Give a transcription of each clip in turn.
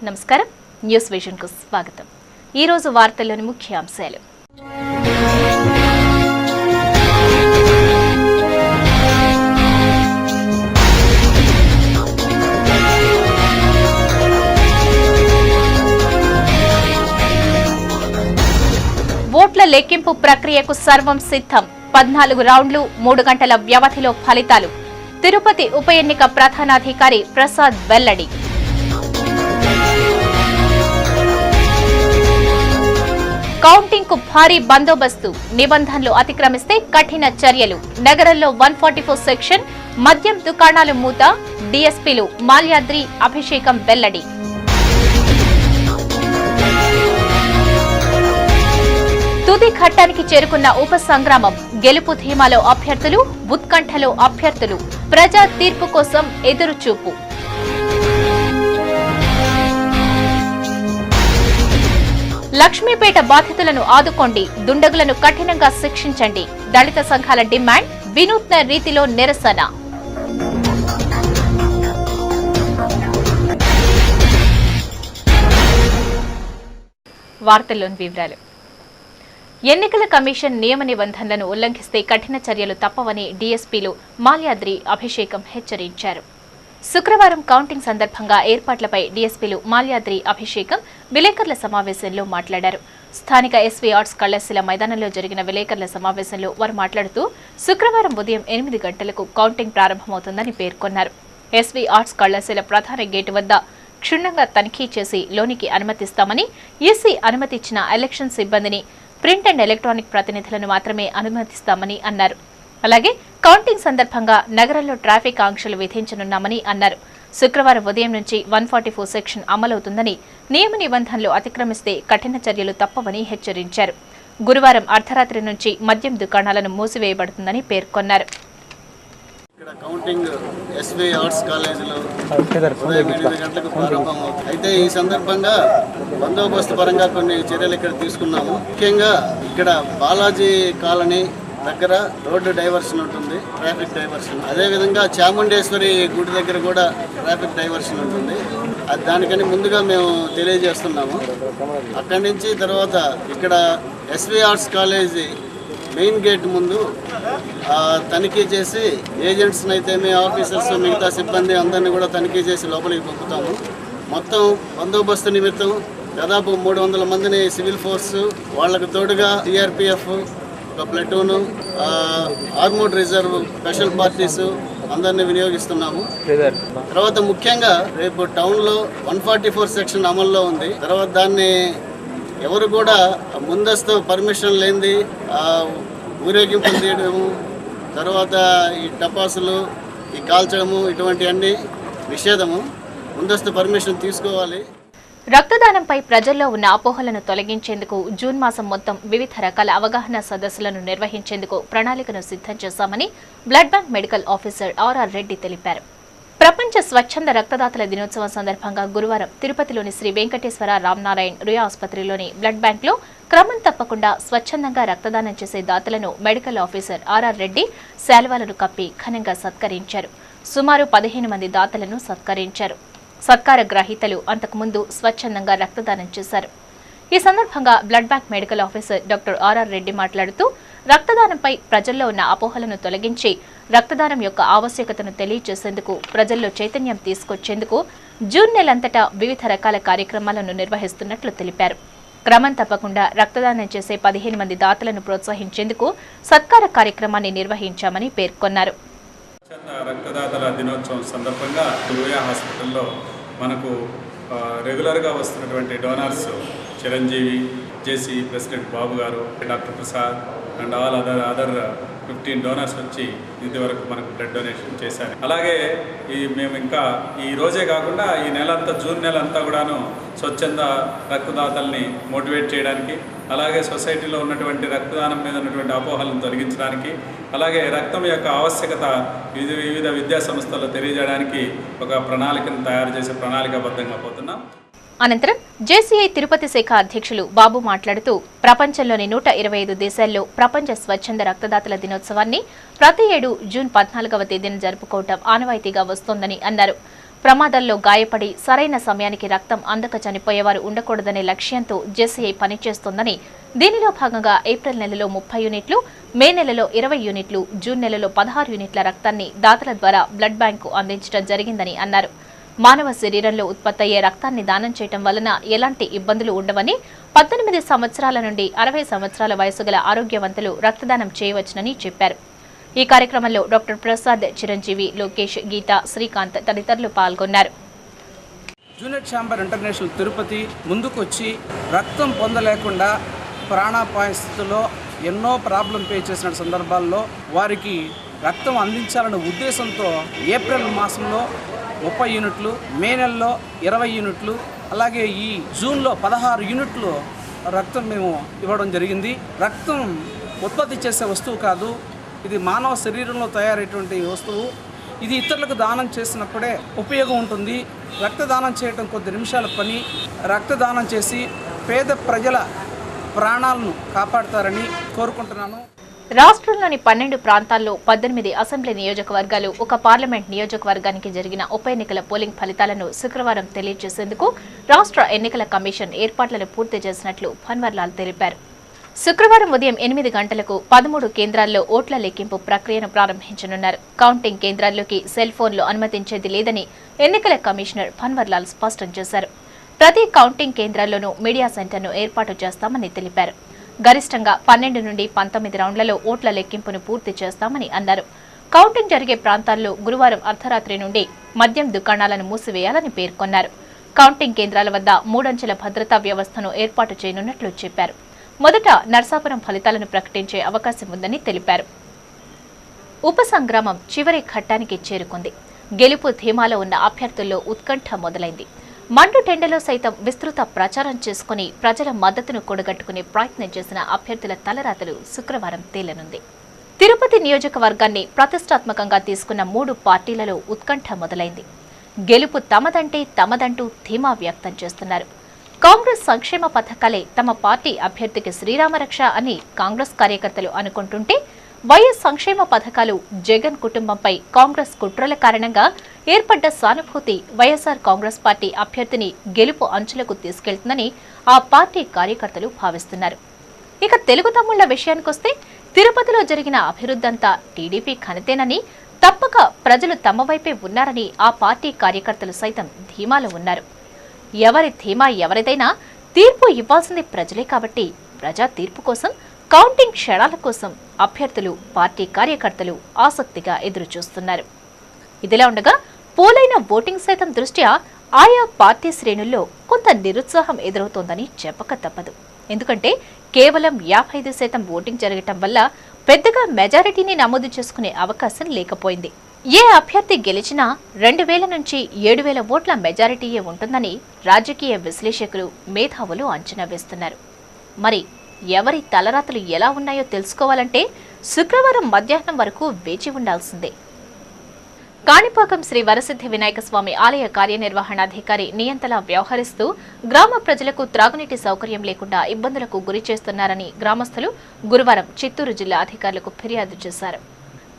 నమస్కారం news vision కు స్వాగతం। ఈ రోజు వార్తల్లోని ముఖ్య అంశాలు। ఓట్ల లెక్కింపు ప్రక్రియకు సర్వం సిద్ధం। 14 రౌండ్లు 3 గంటల వ్యవధిలో ఫలితాలు। తిరుపతి ఉప ఎన్నిక ప్రధానాధికారి ప్రసాద్ వెల్లడి। కౌంటింగ్ కు భారీ బందోబస్తు, నిబంధనలు అతిక్రమిస్తే కఠిన చర్యలు। నగరంలో 144 సెక్షన్, మద్యం దుకాణాలు మూత। డీఎస్పీలు మాల్యాద్రి, అభిషేకం వెల్లడి। తుది ఘట్టానికి చేరుకున్న ఉప సంగ్రామం, గెలుపు ధీమాలో అభ్యర్థులు, ఉత్కంఠలో అభ్యర్థులు। ప్రజా తీర్పు కోసం ఎదురుచూపు। లక్ష్మీపేట బాధితులను ఆదుకోండి, దుండగులను కఠినంగా శిక్షించండి। దళిత సంఘాల డిమాండ్, వినూత్న రీతిలో నిరసన। వార్తల్లోని వివరాలు। ఎన్నికల కమిషన్ నియమ నిబంధనలను ఉల్లంఘిస్తే కఠిన చర్యలు తప్పవని డీఎస్పీలు మాల్యాద్రి, అభిషేకం హెచ్చరించారు। శుక్రవారం కౌంటింగ్ సందర్భంగా ఏర్పాట్లపై డీఎస్పీలు మాల్యాద్రి, అభిషేకం విలేకరుల సమావేశంలో మాట్లాడారు। స్థానిక ఎస్వీ ఆర్ట్స్ కళాశాల మైదానంలో జరిగిన విలేకరుల సమావేశంలో వారు మాట్లాడుతూ శుక్రవారం ఉదయం 8 గంటలకు కౌంటింగ్ ప్రారంభమవుతుందని పేర్కొన్నారు। ఎస్వీ ఆర్ట్స్ కళాశాల ప్రధాన గేటు వద్ద క్షుణ్ణంగా తనిఖీ చేసి లోనికి అనుమతిస్తామని, ఈసీ అనుమతి ఇచ్చిన ఎలక్షన్ సిబ్బందిని, ప్రింట్ అండ్ ఎలక్ట్రానిక్ ప్రతినిధులను మాత్రమే అనుమతిస్తామని అన్నారు। అలాగే కౌంటింగ్ సందర్భంగా నగరంలో ట్రాఫిక్ ఆంక్షలు విధించనున్నామని అన్నారు। శుక్రవారం ఉదయం నుంచి 144 సెక్షన్ అమలవుతుందని, నియమ నిబంధనలు అతిక్రమిస్తే కఠిన చర్యలు తప్పవని హెచ్చరించారు। గురువారం అర్ధరాత్రి నుంచి మద్యం దుకాణాలను మూసివేయబడుతుందని పేర్కొన్నారు। అయితే ఈ సందర్భంగా బందోబస్తు పరంగా కొన్ని చర్యలు ఇక్కడ తీసుకున్నాము। ముఖ్యంగా ఇక్కడ బాలాజీ కాలనీ దగ్గర రోడ్డు డైవర్షన్ ఉంటుంది, ట్రాఫిక్ డైవర్షన్। అదేవిధంగా చాముండేశ్వరి గుడి దగ్గర కూడా ట్రాఫిక్ డైవర్షన్ ఉంటుంది। దానికని ముందుగా మేము తెలియజేస్తున్నాము। అక్కడి నుంచి తర్వాత ఇక్కడ SV arts college main gate ముందు తనిఖీ చేసి ఏజెంట్స్ని అయితే మీ ఆఫీసర్స్, మిగతా సిబ్బంది అందరినీ కూడా తనిఖీ చేసి లోపలికి పంపుతాము। మొత్తం బందోబస్తు నిమిత్తం దాదాపు 300 మందిని సివిల్ ఫోర్సు, వాళ్లకు తోడుగా సిఆర్పిఎఫ్, ఒక ప్లటూను, ఆర్మూడ్ రిజర్వ్, స్పెషల్ పార్టీసు అందరినీ వినియోగిస్తున్నాము। తర్వాత ముఖ్యంగా రేపు టౌన్లో 144 సెక్షన్ అమల్లో ఉంది। తర్వాత దాన్ని ఎవరు కూడా ముందస్తు పర్మిషన్ లేనిది ఊరేగింపులు తీయడము, తర్వాత ఈ టపాసులు, ఈ కాల్చడము, ఇటువంటివన్నీ నిషేధము। ముందస్తు పర్మిషన్ తీసుకోవాలి। రక్తదానంపై ప్రజల్లో ఉన్న అపోహలను తొలగించేందుకు జూన్ మాసం మొత్తం వివిధ రకాల అవగాహన సదస్సులను నిర్వహించేందుకు ప్రణాళికను సిద్ధం చేశామని blood bank medical officer RR Reddy తెలిపారు। ప్రపంచ స్వచ్ఛంద రక్తదాతల దినోత్సవం సందర్భంగా గురువారం తిరుపతిలోని శ్రీ వెంకటేశ్వర రామనారాయణ్ రుయా ఆసుపత్రిలోని బ్లడ్ బ్యాంక్లో క్రమం తప్పకుండా స్వచ్ఛందంగా రక్తదానం చేసే దాతలను మెడికల్ ఆఫీసర్ ఆర్ఆర్ రెడ్డి శాలువాలను కప్పి ఘనంగా సత్కరించారు। సుమారు 15 మంది దాతలను సత్కరించారు। సత్కార గ్రహీతలు అంతకుముందు స్వచ్ఛందంగా రక్తదానం చేశారు। ఈ సందర్భంగా blood bank medical officer doctor RR Reddy మాట్లాడుతూ రక్తదానంపై ప్రజల్లో ఉన్న అపోహలను తొలగించి రక్తదానం యొక్క ఆవశ్యకతను తెలియజేసేందుకు, ప్రజల్లో చైతన్యం తీసుకొచ్చేందుకు జూన్ నెలంతటా వివిధ రకాల కార్యక్రమాలను నిర్వహిస్తున్నట్లు తెలిపారు। క్రమం తప్పకుండా రక్తదానం చేసే 15 మంది దాతలను ప్రోత్సహించేందుకు సత్కార కార్యక్రమాన్ని నిర్వహించామని పేర్కొన్నారు। రక్తదాతల దినోత్సవం సందర్భంగా రుయా హాస్పిటల్లో మనకు రెగ్యులర్గా వస్తున్నటువంటి డోనర్స్ చిరంజీవి, జేసీ ప్రెసిడెంట్ బాబు గారు, doctor Prasad and all other 15 donors వచ్చి ఇంతవరకు మనకు బ్లడ్ డొనేషన్ చేశారు। అలాగే మేము ఇంకా ఈ రోజే కాకుండా ఈ నెలంతా, జూన్ నెల అంతా కూడాను స్వచ్ఛంద రక్తదాతల్ని మోటివేట్ చేయడానికి, అలాగే సొసైటీలో ఉన్నటువంటి రక్తదానం మీద ఉన్నటువంటి అపోహలను తొలగించడానికి, అలాగే రక్తం యొక్క ఆవశ్యకత వివిధ విద్యా సంస్థల్లో తెలియజేయడానికి ఒక ప్రణాళికను తయారు చేసి ప్రణాళికాబద్ధంగా పోతున్నాం। అనంతరం జేసీఐ తిరుపతి శాఖ అధ్యక్షులు బాబు మాట్లాడుతూ ప్రపంచంలోని 125 దేశాల్లో ప్రపంచ స్వచ్ఛంద రక్తదాతల దినోత్సవాన్ని ప్రతి ఏడు జూన్ 14వ తేదీన జరుపుకోవడం ఆనవాయితీగా వస్తోందని అన్నారు। ప్రమాదాల్లో గాయపడి సరైన సమయానికి రక్తం అందక చనిపోయేవారు ఉండకూడదనే లక్ష్యంతో జేసీఐ పనిచేస్తోందని, దీనిలో భాగంగా ఏప్రిల్ నెలలో 30 యూనిట్లు, మే నెలలో 20 యూనిట్లు, జూన్ నెలలో 16 యూనిట్ల రక్తాన్ని దాతల ద్వారా బ్లడ్ బ్యాంకు అందించడం జరిగిందని అన్నారు. మానవ శరీరంలో ఉత్పత్తయ్యే రక్తాన్ని దానం చేయడం వలన ఎలాంటి ఇబ్బందులు ఉండవని, 18 సంవత్సరాల నుండి 60 సంవత్సరాల వయసు గల ఆరోగ్యవంతులు రక్తదానం చేయవచ్చునని చెప్పారు. ఈ కార్యక్రమంలో డాక్టర్ ప్రసాద్, చిరంజీవి, లోకేష్, గీత, శ్రీకాంత్ తదితరులు పాల్గొన్నారు. జూనియర్ ఛాంబర్ ఇంటర్నేషనల్ తిరుపతి ముందుకొచ్చి రక్తం పొందలేకుండా ప్రాణాపాయ స్థితిలో ఎన్నో ప్రాబ్లం ఫేస్ చేసిన సందర్భాల్లో వారికి రక్తం అందించాలనే ఉద్దేశంతో ఏప్రిల్ మాసంలో 30 యూనిట్లు, మే నెలలో 20 యూనిట్లు, అలాగే ఈ జూన్లో 16 యూనిట్లు రక్తం మేము ఇవ్వడం జరిగింది. రక్తం ఉత్పత్తి చేసే వస్తువు కాదు, ఇది మానవ శరీరంలో తయారైనటువంటి వస్తువు. ఇది ఇతరులకు దానం చేసినప్పుడే ఉపయోగం ఉంటుంది. రక్తదానం చేయడం కొద్ది నిమిషాల పని. రక్తదానం చేసి పేద ప్రజల ప్రాణాలను కాపాడతారని కోరుకుంటున్నాను. రాష్ట్రంలోని 12 ప్రాంతాల్లో 18 అసెంబ్లీ నియోజకవర్గాలు, ఒక పార్లమెంట్ నియోజకవర్గానికి జరిగిన ఉప ఎన్నికల పోలింగ్ ఫలితాలను శుక్రవారం తెలియజేసేందుకు రాష్ట్ర ఎన్నికల కమిషన్ ఏర్పాట్లను పూర్తి చేసినట్లు భన్వర్లాల్ తెలిపారు. శుక్రవారం ఉదయం 8 గంటలకు 13 కేంద్రాల్లో ఓట్ల లెక్కింపు ప్రక్రియను ప్రారంభించనున్నారు. కౌంటింగ్ కేంద్రాల్లోకి సెల్ ఫోన్లు అనుమతించేది లేదని ఎన్నికల కమిషనర్ భన్వర్లాల్ స్పష్టం చేశారు. ప్రతి కౌంటింగ్ కేంద్రాల్లోనూ మీడియా సెంటర్ను ఏర్పాటు చేస్తామని తెలిపారు. గరిష్టంగా 12 నుండి 19 రౌండ్లలో ఓట్ల లెక్కింపును పూర్తి చేస్తామని అన్నారు. కౌంటింగ్ జరిగే ప్రాంతాల్లో గురువారం అర్ధరాత్రి నుండి మద్యం దుకాణాలను మూసివేయాలని పేర్కొన్నారు. కౌంటింగ్ కేంద్రాల వద్ద 3 అంచెల భద్రతా వ్యవస్థను ఏర్పాటు చేయనున్నట్లు చెప్పారు. మొదట నర్సాపురం ఫలితాలను ప్రకటించే అవకాశం ఉందని తెలిపారు. ఉపసంగ్రామం చివరి ఘట్టానికి చేరుకుంది. గెలుపు ధీమాలో ఉన్న అభ్యర్థుల్లో ఉత్కంఠ మొదలైంది. మండుటెండలో సైతం విస్తృత ప్రచారం చేసుకుని ప్రజల మద్దతును కూడగట్టుకునే ప్రయత్నం చేసిన అభ్యర్థుల తలరాతలు శుక్రవారం తేలనుంది. తిరుపతి నియోజకవర్గాన్ని ప్రతిష్టాత్మకంగా తీసుకున్న 3 పార్టీలలో ఉత్కంఠ మొదలైంది. గెలుపు తమదంటే తమదంటూ ధీమా వ్యక్తం చేస్తున్నారు. కాంగ్రెస్ సంక్షేమ పథకాలే తమ పార్టీ అభ్యర్థికి శ్రీరామరక్ష అని కాంగ్రెస్ కార్యకర్తలు అనుకుంటుంటే, వైఎస్ సంక్షేమ పథకాలు జగన్ కుటుంబంపై కాంగ్రెస్ కుట్రల కారణంగా ఏర్పడ్డ సానుభూతి వైఎస్ఆర్ కాంగ్రెస్ పార్టీ అభ్యర్థిని గెలుపు అంచులకు తీసుకెళ్తుందని ఆ పార్టీ కార్యకర్తలు భావిస్తున్నారు. ఇక తెలుగు తమ్ముళ్ల విషయానికొస్తే, తిరుపతిలో జరిగిన అభివృద్ధంతా టీడీపీ ఘనతేనని, తప్పక ప్రజలు తమ వైపే ఉన్నారని ఆ పార్టీ కార్యకర్తలు సైతం ధీమాలో ఉన్నారు. ఎవరి ధీమా ఎవరిదైనా తీర్పు ఇవ్వాల్సింది ప్రజలే కాబట్టి ప్రజా తీర్పు కోసం, కౌంటింగ్ క్షణాల కోసం అభ్యర్థులు, పార్టీ కార్యకర్తలు ఆసక్తిగా ఎదురుచూస్తున్నారు. ఇదిలా ఉండగా పోలైన ఓటింగ్ శాతం దృష్ట్యా ఆయా పార్టీ శ్రేణుల్లో కొంత నిరుత్సాహం ఎదురవుతోందని చెప్పక తప్పదు. ఎందుకంటే కేవలం 55% ఓటింగ్ జరగటం వల్ల పెద్దగా మెజారిటీని నమోదు చేసుకునే అవకాశం లేకపోయింది. ఏ అభ్యర్థి గెలిచినా 2000 నుంచి 7000 ఓట్ల మెజారిటీయే ఉంటుందని రాజకీయ విశ్లేషకులు, మేధావులు అంచనా వేస్తున్నారు. మరి ఎవరి తలరాతలు ఎలా ఉన్నాయో తెలుసుకోవాలంటే శుక్రవారం మధ్యాహ్నం వరకు వేచి ఉండాల్సిందే. కాణిపాకం శ్రీ వరసిద్ధి వినాయక స్వామి ఆలయ కార్యనిర్వహణాధికారి నియంతలా వ్యవహరిస్తూ గ్రామ ప్రజలకు త్రాగునీటి సౌకర్యం లేకుండా ఇబ్బందులకు గురి చేస్తున్నారని గ్రామస్తులు గురువారం చిత్తూరు జిల్లా అధికారులకు ఫిర్యాదు చేశారు.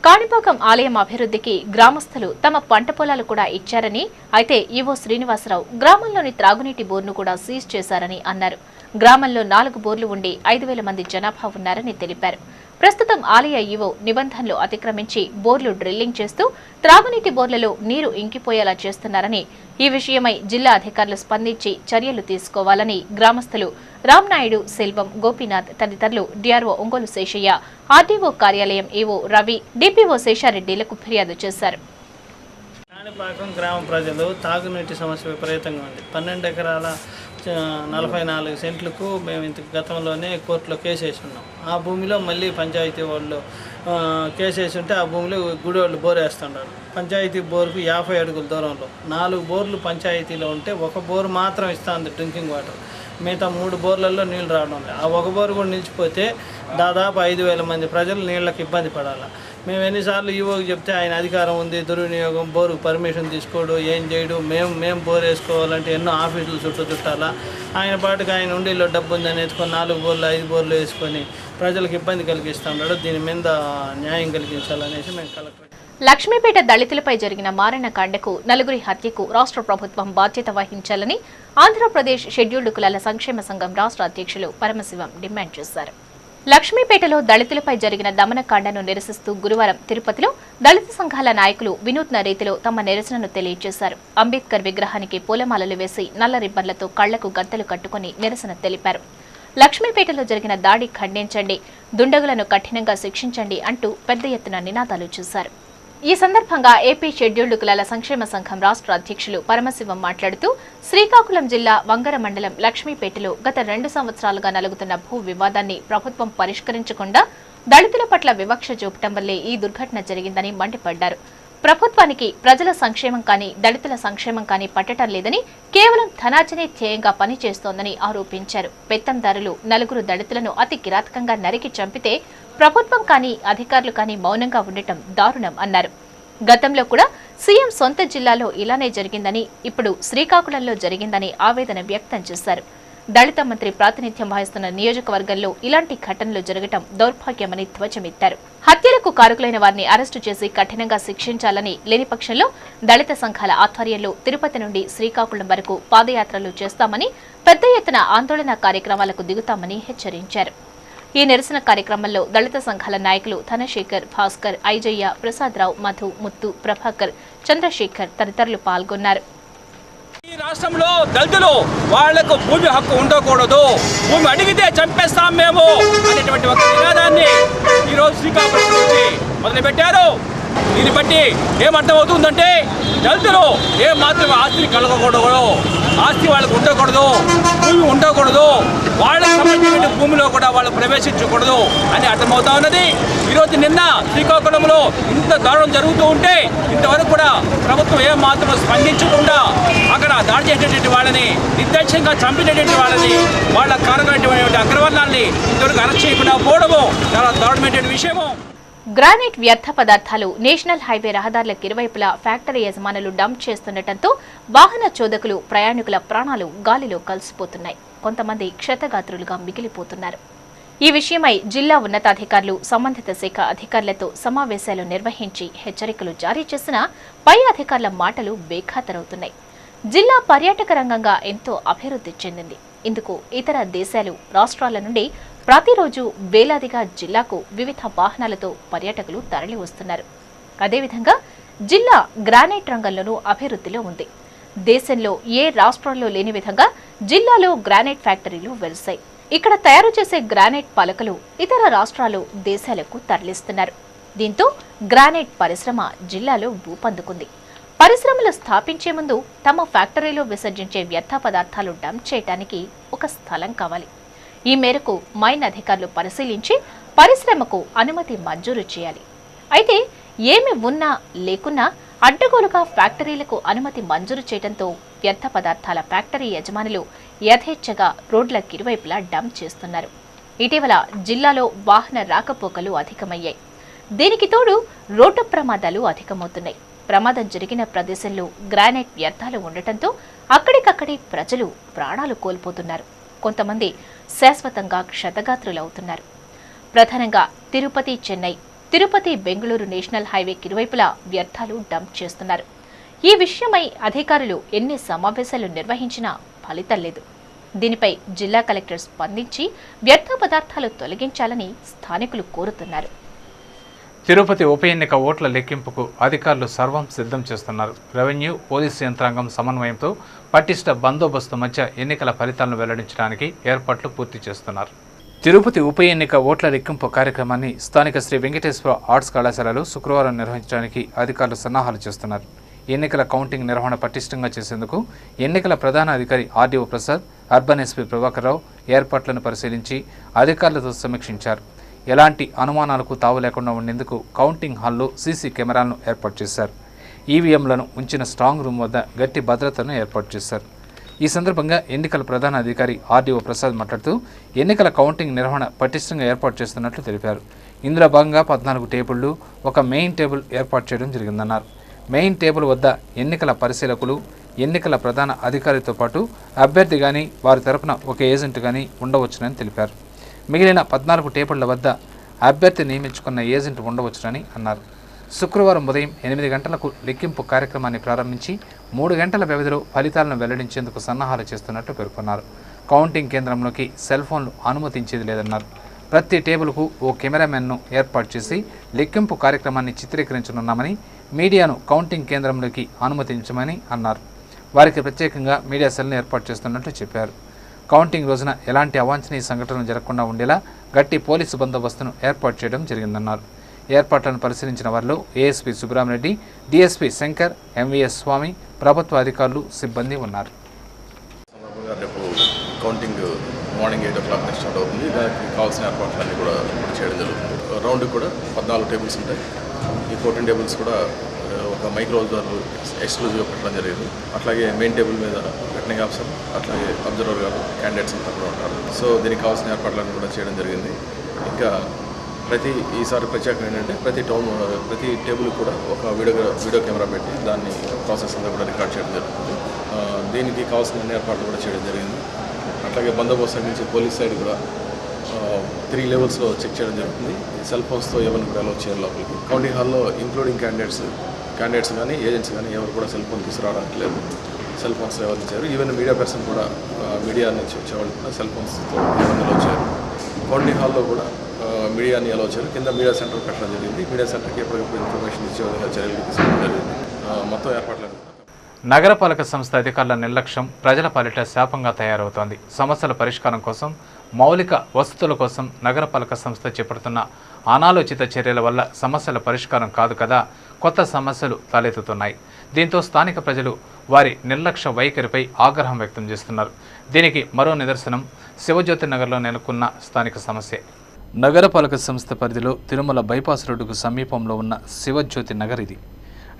కాణిపాకం ఆలయం అభివృద్ధికి గ్రామస్తులు తమ పంట పొలాలు కూడా ఇచ్చారని, అయితే ఈవో శ్రీనివాసరావు గ్రామంలోని త్రాగునీటి బోర్ను కూడా సీజ్ చేశారని అన్నారు. గ్రామంలో 4 బోర్లు ఉండి 5000 మంది జనాభా ఉన్నారని తెలిపారు. ప్రస్తుతం ఆలయ ఈవో నిబంధనలు అతిక్రమించి బోర్లు డ్రిల్లింగ్ చేస్తూ త్రాగునీటి బోర్లలో నీరు ఇంకిపోయేలా చేస్తున్నారని, ఈ విషయమై జిల్లా అధికారులు స్పందించి చర్యలు తీసుకోవాలని గ్రామస్తులు రామ్నాయుడు, సెల్వం, గోపీనాథ్ తదితరులు డిఆర్ఓ ఒంగోలు శేషయ్య, ఆర్డీఓ కార్యాలయం ఈవో రవి, డిపిఓ శేషారెడ్డిలకు ఫిర్యాదు చేశారు. కాణిపాకం గ్రామ ప్రజలు తాగునీటి సమస్య విపరీతంగా ఉంది. 12 ఎకరాల 44 సెంట్లకు మేము ఇంత గతంలోనే కోర్టులో కేసు వేసి ఉన్నాం. ఆ భూమిలో మళ్ళీ పంచాయతీ వాళ్ళు కేసు వేసి ఉంటే ఆ భూమిలో గుడి వాళ్ళు బోర్ వేస్తున్నారు. పంచాయతీ బోర్కు 50 అడుగుల దూరంలో 4 బోర్లు పంచాయతీలో ఉంటే 1 బోర్ మాత్రం ఇస్తుంది డ్రింకింగ్ వాటర్. మిగతా 3 బోర్లలో నీళ్ళు రావడం లేదు. ఆ 1 బోర్ కూడా నిలిచిపోతే దాదాపు 5000 మంది ప్రజలు నీళ్ళకి ఇబ్బంది పడాలి. మేము ఎన్నిసార్లు ఈవోకి చెప్తే ఆయన అధికారం ఉంది, దుర్వినియోగం, బోరుకు పర్మిషన్ తీసుకోడు, ఏం చేయడు, మేము బోర్ వేసుకోవాలంటే ఎన్నో ఆఫీసులు చుట్టాలా. ఆయన పాటుకు ఆయన ఉండిలో డబ్బు ఉందని ఎత్తుకొని 4 బోర్లు 5 బోర్లు వేసుకొని ప్రజలకు ఇబ్బంది కలిగిస్తున్నాడు. దీని మీద న్యాయం కలిగించాలనేసి మేము కలెక్టర్ లక్ష్మీపేట దళితులపై జరిగిన మారణకాండకు నలుగురి హత్యకు రాష్ట్ర ప్రభుత్వం బాధ్యత వహించాలని ఆంధ్రప్రదేశ్ షెడ్యూల్డ్ కులాల సంక్షేమ సంఘం రాష్ట్ర అధ్యక్షులు పరమశివం డిమాండ్ చేశారు. లక్ష్మీపేటలో దళితులపై జరిగిన దమనకాండను నిరసిస్తూ గురువారం తిరుపతిలో దళిత సంఘాల నాయకులు వినూత్న రీతిలో తమ నిరసనను తెలియజేశారు. అంబేద్కర్ విగ్రహానికి పూలమాలలు వేసి నల్ల రిబ్బన్లతో కళ్లకు గంతలు కట్టుకుని నిరసన తెలిపారు. లక్ష్మీపేటలో జరిగిన దాడి ఖండించండి, దుండగులను కఠినంగా శిక్షించండి అంటూ పెద్ద ఎత్తున నినాదాలు చేశారు. ఈ సందర్భంగా ఏపీ షెడ్యూల్డ్ కులాల సంక్షేమ సంఘం రాష్ట్ర అధ్యక్షులు పరమశివం మాట్లాడుతూ శ్రీకాకుళం జిల్లా వంగర మండలం లక్ష్మీపేటలో గత 2 సంవత్సరాలుగా నలుగుతున్న భూ వివాదాన్ని ప్రభుత్వం పరిష్కరించకుండా దళితుల పట్ల వివక్ష చూపటం వల్లే ఈ దుర్ఘటన జరిగిందని మండిపడ్డారు. ప్రభుత్వానికి ప్రజల సంక్షేమం కానీ దళితుల సంక్షేమం కానీ పట్టడం లేదని, కేవలం ధనార్జనే ధ్యేయంగా పనిచేస్తోందని ఆరోపించారు. పెత్తందారులు 4 దళితులను అతి కిరాతకంగా నరికి చంపితే ప్రభుత్వం కానీ అధికారులు కానీ మౌనంగా ఉండటం దారుణం అన్నారు. గతంలో కూడా సీఎం సొంత జిల్లాలో ఇలానే జరిగిందని, ఇప్పుడు శ్రీకాకుళంలో జరిగిందని ఆవేదన వ్యక్తం చేశారు. దళిత మంత్రి ప్రాతినిధ్యం వహిస్తున్న నియోజకవర్గంలో ఇలాంటి ఘటనలు జరగటం దౌర్భాగ్యమని ధ్వజమెత్తారు. హత్యలకు కారకులైన వారిని అరెస్టు చేసి కఠినంగా శిక్షించాలని, లేని పక్షంలో దళిత సంఘాల ఆధ్వర్యంలో తిరుపతి నుండి శ్రీకాకుళం వరకు పాదయాత్రలు చేస్తామని, పెద్ద ఎత్తున ఆందోళన కార్యక్రమాలకు దిగుతామని హెచ్చరించారు. ఈ నిరసన కార్యక్రమంలో దళిత సంఘాల నాయకులు ధనశేఖర్, భాస్కర్, ఐజయ్య, ప్రసాదరావు, మధు, ముత్తు, ప్రభాకర్, చంద్రశేఖర్ తదితరులు పాల్గొన్నారు. ఈ రాష్ట్రంలో దళితులు వాళ్లకు భూమి హక్కు ఉండకూడదు, భూమి అడిగితే చంపేస్తాం మేము అనేటువంటి ఒక నినాదాన్ని ఈరోజు శ్రీకాకుళం నుంచి మొదలుపెట్టారు. దీన్ని బట్టి ఏమర్థమవుతుందంటే దళితులు మాత్రం ఆస్తిని కలగకూడదు, ఆస్తి వాళ్ళకు ఉండకూడదు, భూమి ఉండకూడదు, వాళ్ళకి సంబంధించిన భూమిలో కూడా వాళ్ళు ప్రవేశించకూడదు అని అర్థమవుతా ఉన్నది. ఈరోజు నిన్న శ్రీకాకుళంలో ఇంత దారుణం జరుగుతూ ఉంటే ఇంతవరకు కూడా ప్రభుత్వం మాత్రం స్పందించకుండా అక్కడ దాడి చేసేటువంటి వాళ్ళని, నిర్దేశంగా చంపినటువంటి వాళ్ళని, వాళ్ళ కారణమైనటువంటి అగ్రవర్ణాన్ని ఇంతవరకు అరెస్ట్ చేయకుండా పోవడము చాలా దారుణమైన విషయము. గ్రానైట్ వ్యర్థ పదార్థాలు నేషనల్ హైవే రహదారులకు ఇరువైపులా ఫ్యాక్టరీ యజమానులు డంప్ చేస్తుండటంతో వాహన చోదకులు, ప్రయాణికుల ప్రాణాలు గాలిలో కలిసిపోతున్నాయి. కొంతమంది క్షతగాత్రులుగా మిగిలిపోతున్నారు. ఈ విషయమై జిల్లా ఉన్నతాధికారులు, సంబంధిత శాఖ అధికారులతో సమావేశాలు నిర్వహించి హెచ్చరికలు జారీ చేసినా పై అధికారుల మాటలు బేఖాతరవుతున్నాయి. జిల్లా పర్యాటక రంగంగా ఎంతో అభివృద్ధి చెందింది. ఇందుకు ఇతర దేశాలు, రాష్ట్రాల నుండి ప్రతిరోజు వేలాదిగా జిల్లాకు వివిధ వాహనాలతో పర్యాటకులు తరలి వస్తున్నారు. అదేవిధంగా జిల్లా గ్రానైట్ రంగంలోనూ అభివృద్ధిలో ఉంది. దేశంలో ఏ రాష్ట్రంలో లేని విధంగా జిల్లాలో గ్రానైట్ ఫ్యాక్టరీలు వెలిశాయి. ఇక్కడ తయారు చేసే గ్రానైట్ పలకలు ఇతర రాష్ట్రాలు, దేశాలకు తరలిస్తున్నారు. దీంతో గ్రానైట్ పరిశ్రమ జిల్లాలో ఊపందుకుంది. పరిశ్రమలు స్థాపించే ముందు తమ ఫ్యాక్టరీలో విసర్జించే వ్యర్థ పదార్థాలు డంప్ చేయడానికి ఒక స్థలం కావాలి. ఈ మేరకు మైన్ అధికారులు పరిశీలించి పరిశ్రమకు అనుమతి మంజూరు చేయాలి. అయితే ఏమి ఉన్నా లేకున్నా అడ్డగోలుగా ఫ్యాక్టరీలకు అనుమతి మంజూరు చేయడంతో వ్యర్థ పదార్థాల ఫ్యాక్టరీ యజమానులు యథేచ్ఛగా రోడ్లకు ఇరువైపులా డంప్ చేస్తున్నారు. ఇటీవల జిల్లాలో వాహన రాకపోకలు అధికమయ్యాయి. దీనికి తోడు రోడ్డు ప్రమాదాలు అధికమవుతున్నాయి. ప్రమాదం జరిగిన ప్రదేశంలో గ్రానైట్ వ్యర్థాలు ఉండటంతో అక్కడికక్కడే ప్రజలు ప్రాణాలు కోల్పోతున్నారు. కొంతమంది శాశ్వతంగా క్షతగాత్రులవుతున్నారు. ప్రధానంగా తిరుపతి, చెన్నై, తిరుపతి, బెంగళూరు నేషనల్ హైవేకి ఇరువైపులా వ్యర్థాలు డంప్ చేస్తున్నారు. ఈ విషయమై అధికారులు ఎన్ని సమావేశాలు నిర్వహించినా ఫలితం లేదు. దీనిపై జిల్లా కలెక్టర్ స్పందించి వ్యర్థ పదార్థాలు తొలగించాలని స్థానికులు కోరుతున్నారు. తిరుపతి ఉప ఎన్నిక ఓట్ల లెక్కింపుకు అధికారులు సర్వం సిద్ధం చేస్తున్నారు. రెవెన్యూ, పోలీసు యంత్రాంగం సమన్వయంతో పటిష్ట బందోబస్తు మధ్య ఎన్నికల ఫలితాలను వెల్లడించడానికి ఏర్పాట్లు పూర్తి చేస్తున్నారు. తిరుపతి ఉప ఎన్నిక ఓట్ల లెక్కింపు కార్యక్రమాన్ని స్థానిక శ్రీ వెంకటేశ్వర ఆర్ట్స్ కళాశాలలో శుక్రవారం నిర్వహించడానికి అధికారులు సన్నాహాలు చేస్తున్నారు. ఎన్నికల కౌంటింగ్ నిర్వహణ పటిష్టంగా చేసేందుకు ఎన్నికల ప్రధాన అధికారి RDO Prasad, urban SP Prabhakar Rao ఏర్పాట్లను పరిశీలించి అధికారులతో సమీక్షించారు. ఎలాంటి అనుమానాలకు తావు లేకుండా ఉండేందుకు కౌంటింగ్ హాల్లో సీసీ కెమెరాలను ఏర్పాటు చేశారు. ఈవీఎంలను ఉంచిన స్ట్రాంగ్ రూమ్ వద్ద గట్టి భద్రతను ఏర్పాటు చేశారు. ఈ సందర్భంగా ఎన్నికల ప్రధాన అధికారి ఆర్డీఓ ప్రసాద్ మాట్లాడుతూ ఎన్నికల కౌంటింగ్ నిర్వహణ పటిష్టంగా ఏర్పాటు చేస్తున్నట్లు తెలిపారు. ఇందులో భాగంగా 14 టేబుళ్లు, ఒక మెయిన్ టేబుల్ ఏర్పాటు చేయడం జరిగిందన్నారు. మెయిన్ టేబుల్ వద్ద ఎన్నికల పరిశీలకులు, ఎన్నికల ప్రధాన అధికారితో పాటు అభ్యర్థి కానీ వారి తరపున ఒక ఏజెంట్ కానీ ఉండవచ్చునని తెలిపారు. మిగిలిన 14 టేబుళ్ల వద్ద అభ్యర్థి నియమించుకున్న ఏజెంట్ ఉండవచ్చునని అన్నారు. శుక్రవారం ఉదయం 8 గంటలకు లెక్కింపు కార్యక్రమాన్ని ప్రారంభించి 3 గంటల వ్యవధిలో ఫలితాలను వెల్లడించేందుకు సన్నాహాలు చేస్తున్నట్టు పేర్కొన్నారు. కౌంటింగ్ కేంద్రంలోకి సెల్ ఫోన్లు అనుమతించేది లేదన్నారు. ప్రతి టేబుల్కు ఓ కెమెరామెన్ను ఏర్పాటు చేసి లెక్కింపు కార్యక్రమాన్ని చిత్రీకరించనున్నామని, మీడియాను కౌంటింగ్ కేంద్రంలోకి అనుమతించమని అన్నారు. వారికి ప్రత్యేకంగా మీడియా సెల్ను ఏర్పాటు చేస్తున్నట్లు చెప్పారు. కౌంటింగ్ రోజున ఎలాంటి అవాంఛనీయ సంఘటనలు జరగకుండా ఉండేలా గట్టి పోలీసు బందోబస్తును ఏర్పాటు చేయడం జరిగిందన్నారు. ఏర్పాట్లను పరిశీలించిన వారిలో ASP Subrahmareddy, DSP Shankar, MVS Swamy, ప్రభుత్వ అధికారులు, సిబ్బంది ఉన్నారు. కౌంటింగ్ మార్నింగ్ 8 o'clock స్టార్ట్ అవుతుంది. దానికి కావాల్సిన ఏర్పాట్లన్నీ కూడా చేయడం జరుగుతుంది. రౌండ్ కూడా 14 టేబుల్స్ ఉంటాయి. ఈ 14 టేబుల్స్ కూడా ఒక మైక్రో అబ్జర్వర్ ఎక్స్క్లూజివ్గా పెట్టడం జరిగింది. అట్లాగే మెయిన్ టేబుల్ మీద రిటర్నింగ్ ఆఫీసర్, అట్లాగే అబ్జర్వర్ గారు, క్యాండిడేట్స్ అంతా కూడా ఉంటారు. సో దీనికి కావాల్సిన ఏర్పాట్లన్నీ కూడా చేయడం జరిగింది. ఇంకా ఈసారి ప్రత్యేకం ఏంటంటే ప్రతి టేబుల్ కూడా ఒక వీడియో కెమెరా పెట్టి దాన్ని ప్రాసెస్ అంతా కూడా రికార్డ్ చేయడం జరుగుతుంది. దీనికి కావాల్సిన ఏర్పాట్లు కూడా చేయడం జరిగింది. అట్లాగే బందోబస్తు నుంచి పోలీస్ సైడ్ కూడా 3 లెవెల్స్లో చెక్ చేయడం జరుగుతుంది. సెల్ ఫోన్స్తో ఎవరిని కూడా అలౌ చేయాలి లోపలికి. కౌంటింగ్ హాల్లో ఇంక్లూడింగ్ క్యాండిడేట్స్ కానీ ఏజెంట్స్ కానీ ఎవరు కూడా సెల్ ఫోన్ తీసుకురావడానికి లేదు. సెల్ ఫోన్స్ ఎవరు ఇచ్చారు. ఈవెన్ మీడియా పర్సన్ కూడా మీడియా నుంచి వచ్చేవాళ్ళు కూడా సెల్ ఫోన్స్తో ఎవరిని అలౌ చేయరు. కౌంటింగ్ హాల్లో కూడా మీడియాని అలౌ చేయరు. కింద మీడియా సెంటర్ పెట్టడం జరిగింది. మీడియా సెంటర్కి ఎప్పటికప్పుడు ఇన్ఫర్మేషన్ ఇచ్చే విధంగా చర్యలు తీసుకోవడం జరిగింది. మొత్తం ఏర్పాట్లను నగరపాలక సంస్థ అధికారుల నిర్లక్ష్యం ప్రజల పాలిట శాపంగా తయారవుతోంది. సమస్యల పరిష్కారం కోసం, మౌలిక వసతుల కోసం నగరపాలక సంస్థ చేపడుతున్న అనాలోచిత చర్యల వల్ల సమస్యల పరిష్కారం కాదు కదా, కొత్త సమస్యలు తలెత్తుతున్నాయి. దీంతో స్థానిక ప్రజలు వారి నిర్లక్ష్య వైఖరిపై ఆగ్రహం వ్యక్తం చేస్తున్నారు. దీనికి మరో నిదర్శనం శివజ్యోతి నగర్లో నెలకొన్న స్థానిక సమస్య. నగరపాలక సంస్థ పరిధిలో తిరుమల బైపాస్ రోడ్డుకు సమీపంలో ఉన్న శివజ్యోతి నగర్ ఇది.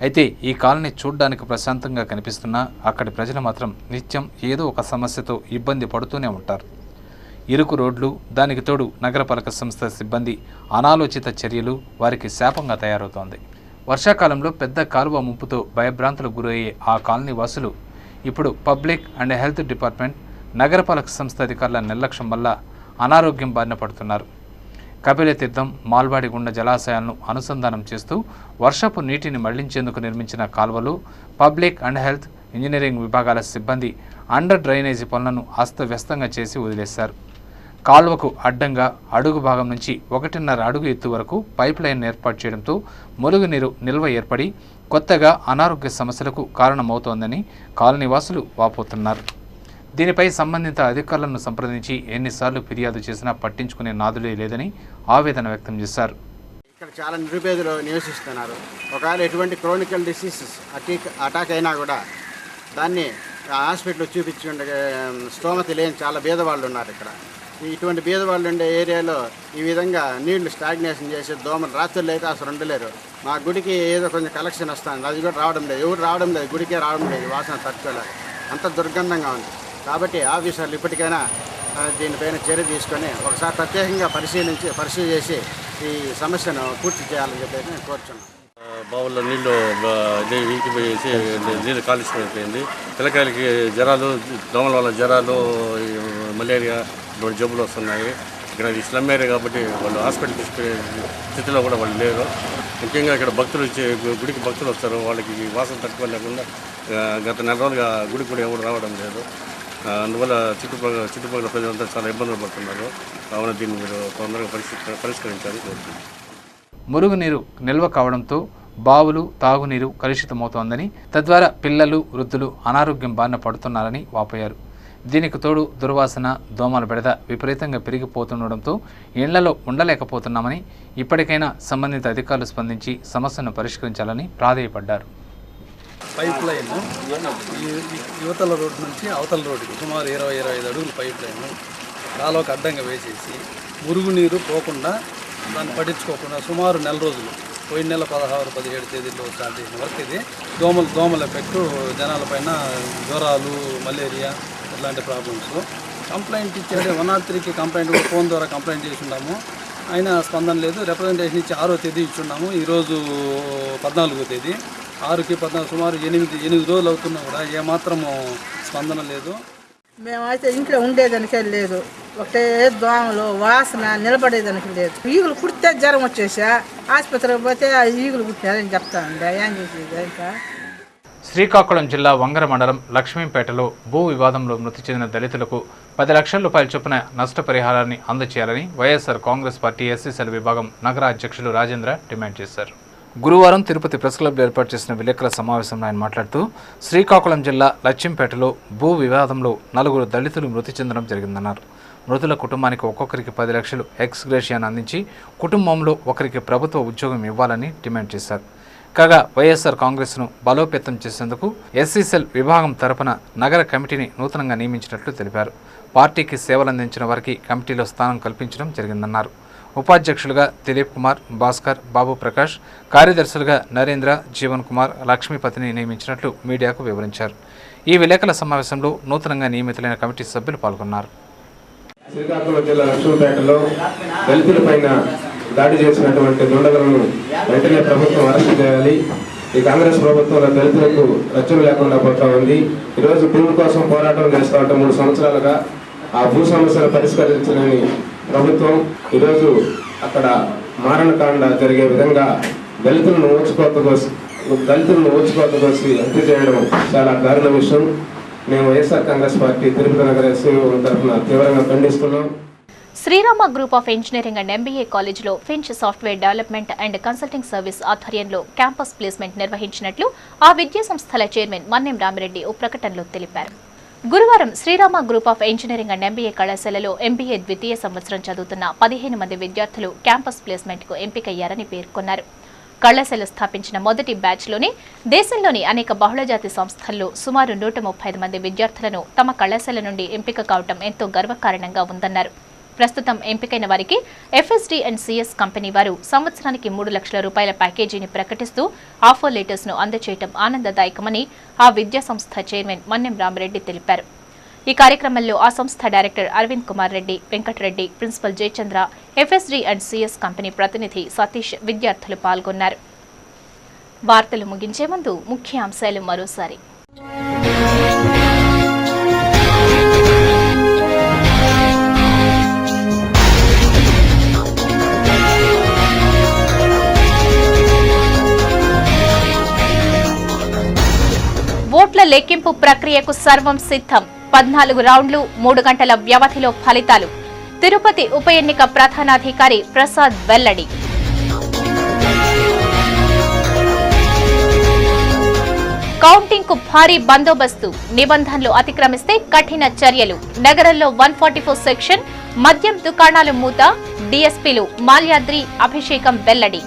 అయితే ఈ కాలనీ చూడ్డానికి ప్రశాంతంగా కనిపిస్తున్నా అక్కడి ప్రజలు మాత్రం నిత్యం ఏదో ఒక సమస్యతో ఇబ్బంది పడుతూనే ఉంటారు. ఇరుకు రోడ్లు, దానికి తోడు నగరపాలక సంస్థ సిబ్బంది అనాలోచిత చర్యలు వారికి శాపంగా తయారవుతోంది. వర్షాకాలంలో పెద్ద కాలువ ముంపుతో భయభ్రాంతులకు గురయ్యే ఆ కాలనీ వాసులు ఇప్పుడు పబ్లిక్ అండ్ హెల్త్ డిపార్ట్మెంట్, నగరపాలక సంస్థ అధికారుల నిర్లక్ష్యం వల్ల అనారోగ్యం బారిన పడుతున్నారు. కపిలతీర్థం, మాల్వాడిగుండ జలాశయాలను అనుసంధానం చేస్తూ వర్షపు నీటిని మళ్లించేందుకు నిర్మించిన కాల్వలు పబ్లిక్ అండ్ హెల్త్, ఇంజనీరింగ్ విభాగాల సిబ్బంది అండర్ డ్రైనేజీ పనులను అస్తవ్యస్తంగా చేసి వదిలేశారు. కాల్వకు అడ్డంగా అడుగు భాగం నుంచి 1.5 అడుగు ఎత్తు వరకు పైప్ లైన్ ఏర్పాటు చేయడంతో మురుగునీరు నిల్వ ఏర్పడి కొత్తగా అనారోగ్య సమస్యలకు కారణమవుతోందని కాలనీవాసులు వాపోతున్నారు. దీనిపై సంబంధిత అధికారులను సంప్రదించి ఎన్నిసార్లు ఫిర్యాదు చేసినా పట్టించుకునే నాదులే లేదని ఆవేదన వ్యక్తం చేశారు. ఇక్కడ చాలా నిరుపేదలు నివసిస్తున్నారు. ఒకవేళ ఎటువంటి క్రోనికల్ డిసీజెస్ అటాక్ అయినా కూడా దాన్ని హాస్పిటల్లో చూపించుకుంటే స్తోమత లేని చాలా బీదవాళ్ళు ఉన్నారు. ఇక్కడ ఇటువంటి బీదవాళ్ళు ఉండే ఏరియాలో ఈ విధంగా నీళ్లు స్టాగ్నేషన్ చేసి దోమలు రాత్రులు అయితే అసలు ఉండలేరు. మా గుడికి ఏదో కొంచెం కలెక్షన్ వస్తుంది, అది కూడా రావడం లేదు. ఎవరు రావడం లేదు, గుడికే రావడం లేదు. వాసన తట్టుకోలేదు, అంత దుర్గంధంగా ఉంది. కాబట్టి ఆఫీసర్లు ఇప్పటికైనా దీనిపైన చర్య తీసుకొని ఒకసారి ప్రత్యేకంగా పరిశీలి చేసి ఈ సమస్యను పూర్తి చేయాలని చెప్పి నేను కోరుచున్నాను. బావుల్లో నీళ్ళు వీకిపోయేసి నీళ్ళు కాలుష్యం అయిపోయింది. పిల్లకాయలకి జ్వరాలు, దోమల వల్ల జ్వరాలు, మలేరియా ఇటువంటి జబ్బులు వస్తున్నాయి. ఇక్కడ ఈ స్లమ్ ఏరియా కాబట్టి వాళ్ళు హాస్పిటల్ తీసుకునే స్థితిలో కూడా వాళ్ళు లేరు. ముఖ్యంగా ఇక్కడ భక్తులు గుడికి భక్తులు వస్తారు. వాళ్ళకి వాసన తట్టుకోలేకుండా గత 4 రోజులుగా గుడికి కూడా ఎవరు రావడం లేదు. అందువల్ల చుట్టుపక్కల ప్రజలంతా చాలా ఇబ్బందులు పడుతున్నారు. కావున దీన్ని మీరు తొందరగా పరిష్కరించాలని కోరుతున్నాను. మురుగునీరు నిల్వ కావడంతో బావులు, తాగునీరు కలుషితమవుతోందని, తద్వారా పిల్లలు, వృద్ధులు అనారోగ్యం బారిన పడుతున్నారని వాపోయారు. దీనికి తోడు దుర్వాసన, దోమల బెడద విపరీతంగా పెరిగిపోతుండడంతో ఇళ్లలో ఉండలేకపోతున్నామని, ఇప్పటికైనా సంబంధిత అధికారులు స్పందించి సమస్యను పరిష్కరించాలని ప్రాధేయపడ్డారు. పైప్ లైన్ యువతల రోడ్డు నుంచి అవతల రోడ్డుకి సుమారు 20-25 అడుగుల పైప్ లైన్ కాలువకు అడ్డంగా వేసేసి మురుగునీరు పోకుండా దాన్ని పట్టించుకోకుండా సుమారు 1 నెల రోజులు, పోయిన నెల 16-17 తేదీల్లో స్టార్ట్ చేసిన వరకు ఇది దోమల ఎఫెక్టు జనాలపైన జ్వరాలు, మలేరియా ఇట్లాంటి ప్రాబ్లమ్స్. కంప్లైంట్ ఇచ్చేది 103కి కంప్లైంట్ కూడా ఫోన్ ద్వారా కంప్లైంట్ చేసి ఉన్నాము. అయినా స్పందన లేదు. రిప్రజెంటేషన్ ఇచ్చి 6వ తేదీ ఇచ్చున్నాము. ఈరోజు 14వ తేదీ, 6కి 14 సుమారు 8 రోజులు అవుతున్నా కూడా ఏమాత్రము స్పందన లేదు. మేమైతే ఇంట్లో ఉండేదానికే లేదు, ఒకటే దోమలు వాసన నిలబడేదానికి లేదు. ఈగులు కుడితే జ్వరం వచ్చేసా ఆసుపత్రికి పోతే ఆ ఈగులు కుట్టారని చెప్తానండి. ఏం చేసేది ఇంకా. శ్రీకాకుళం జిల్లా వంగర మండలం లక్ష్మీపేటలో భూ వివాదంలో మృతి చెందిన దళితులకు 10 లక్షల రూపాయల చొప్పున నష్టపరిహారాన్ని అందజేయాలని వైఎస్ఆర్ కాంగ్రెస్ పార్టీ ఎస్సీసీఎల్ విభాగం నగర అధ్యక్షులు రాజేంద్ర డిమాండ్ చేశారు. గురువారం తిరుపతి ప్రెస్ క్లబ్ ఏర్పాటు చేసిన విలేకరుల సమావేశంలో ఆయన మాట్లాడుతూ శ్రీకాకుళం జిల్లా లక్ష్మీపేటలో భూ వివాదంలో 4 దళితులు మృతి చెందడం జరిగిందన్నారు. మృతుల కుటుంబానికి ఒక్కొక్కరికి 10 లక్షలు ఎక్స్ గ్రేషియాను అందించి కుటుంబంలో ఒకరికి ప్రభుత్వ ఉద్యోగం ఇవ్వాలని డిమాండ్ చేశారు. కాగా వైఎస్ఆర్ కాంగ్రెస్ను బలోపేతం చేసేందుకు ఎస్సీసీఎల్ విభాగం తరపున నగర కమిటీని నూతనంగా నియమించినట్లు తెలిపారు. పార్టీకి సేవలందించిన వారికి కమిటీలో స్థానం కల్పించడం జరిగిందన్నారు. ఉపాధ్యక్షులుగా దిలీప్ కుమార్, భాస్కర్, బాబు ప్రకాష్, కార్యదర్శులుగా నరేంద్ర, జీవన్ కుమార్, లక్ష్మీపతిని నియమించినట్లు మీడియాకు వివరించారు. ఈ విలేకరుల సమావేశంలో నూతనంగా నియమితులైన కమిటీ సభ్యులు పాల్గొన్నారు. శ్రీకాకుళం జిల్లా లక్ష్మీపేటలో దళితులపైన దాడి చేసినటువంటి దుండగులను వెంటనే ప్రభుత్వం అరెస్టు చేయాలి. ఈ కాంగ్రెస్ ప్రభుత్వంలో దళితులకు రక్షణ లేకుండా పోతా ఉంది. ఈరోజు భూమి కోసం పోరాటం చేస్తూ ఉంటే 3 సంవత్సరాలుగా ఆ భూ సమస్యను పరిష్కరించలేని ప్రభుత్వం ఈరోజు అక్కడ మారణకాండ జరిగే విధంగా దళితులను ఊచుకోత కోసి హత్య చేయడం చాలా దారుణ విషయం. మేము వైఎస్ఆర్ కాంగ్రెస్ పార్టీ తిరుపతి నగర ఎస్సీ తరఫున తీవ్రంగా ఖండిస్తున్నాం. Srirama group of engineering and MBA కాలేజీలో Finch software development and consulting service ఆధ్వర్యంలో క్యాంపస్ ప్లేస్మెంట్ నిర్వహించినట్లు ఆ విద్యా సంస్థల చైర్మన్ మన్నెం రామిరెడ్డి ఓ ప్రకటనలో తెలిపారు. గురువారం Srirama group of engineering and MBA కళాశాలలో ఎంబీఏ ద్వితీయ సంవత్సరం చదువుతున్న 15 మంది విద్యార్థులు క్యాంపస్ ప్లేస్మెంట్కు ఎంపికయ్యారని పేర్కొన్నారు. కళాశాల స్థాపించిన మొదటి బ్యాచ్లోనే దేశంలోని అనేక బహుళజాతి సంస్థల్లో సుమారు 135 మంది విద్యార్థులను తమ కళాశాల నుండి ఎంపిక కావడం ఎంతో గర్వకారణంగా ఉందన్నారు. ప్రస్తుతం ఎంపికైన వారికి ఎఫ్ఎస్డి అండ్ సిఎస్ కంపెనీ వారు సంవత్సరానికి 3 లక్షల రూపాయల ప్యాకేజీని ప్రకటిస్తూ ఆఫర్ లెటర్స్ ను అందజేయడం ఆనందదాయకమని ఆ విద్యా సంస్థ చైర్మన్ మన్నెం రామిరెడ్డి తెలిపారు. ఈ కార్యక్రమంలో ఆ సంస్థ director Aravind Kumar Reddy, Venkatareddy, principal Jayachandra, FSD and CS company ప్రతినిధి సతీష్, విద్యార్థులు పాల్గొన్నారు. వార్తలు ముగించే ముందు ముఖ్య అంశాలు మరోసారి. ఓట్ల లెక్కింపు ప్రక్రియకు సర్వం సిద్ధం. 14 రౌండ్లు, 3 గంటల వ్యవధిలో ఫలితాలు. తిరుపతి ఉప ఎన్నిక ప్రధానాధికారి ప్రసాద్ వెల్లడి. కౌంటింగ్ కు భారీ బందోబస్తు. నిబంధనలు అతిక్రమిస్తే కఠిన చర్యలు. నగరంలో 144 సెక్షన్. మద్యం దుకాణాలు మూత. డీఎస్పీలు మాల్యాద్రి, అభిషేకం వెల్లడి.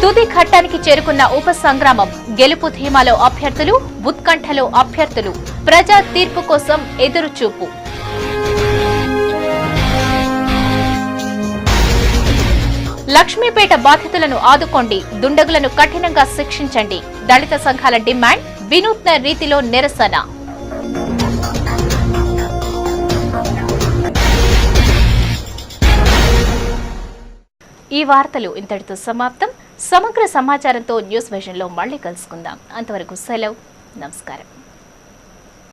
తుది ఘట్టానికి చేరుకున్న ఉప సంగ్రామం. గెలుపు ధీమాలో అభ్యర్థులు, ఉత్కంఠలో అభ్యర్థులు. ప్రజా తీర్పు కోసం ఎదురుచూపు. లక్ష్మీపేట బాధితులను ఆదుకోండి, దుండగులను కఠినంగా శిక్షించండి. దళిత సంఘాల డిమాండ్. వినూత్న రీతిలో నిరసన. ఈ వార్తలు ఇంతటితో సమాప్తం. సమగ్ర సమాచారంతో న్యూస్ విజన్లో మళ్ళీ కలుసుకుందాం. అంతవరకు సెలవు. నమస్కారం.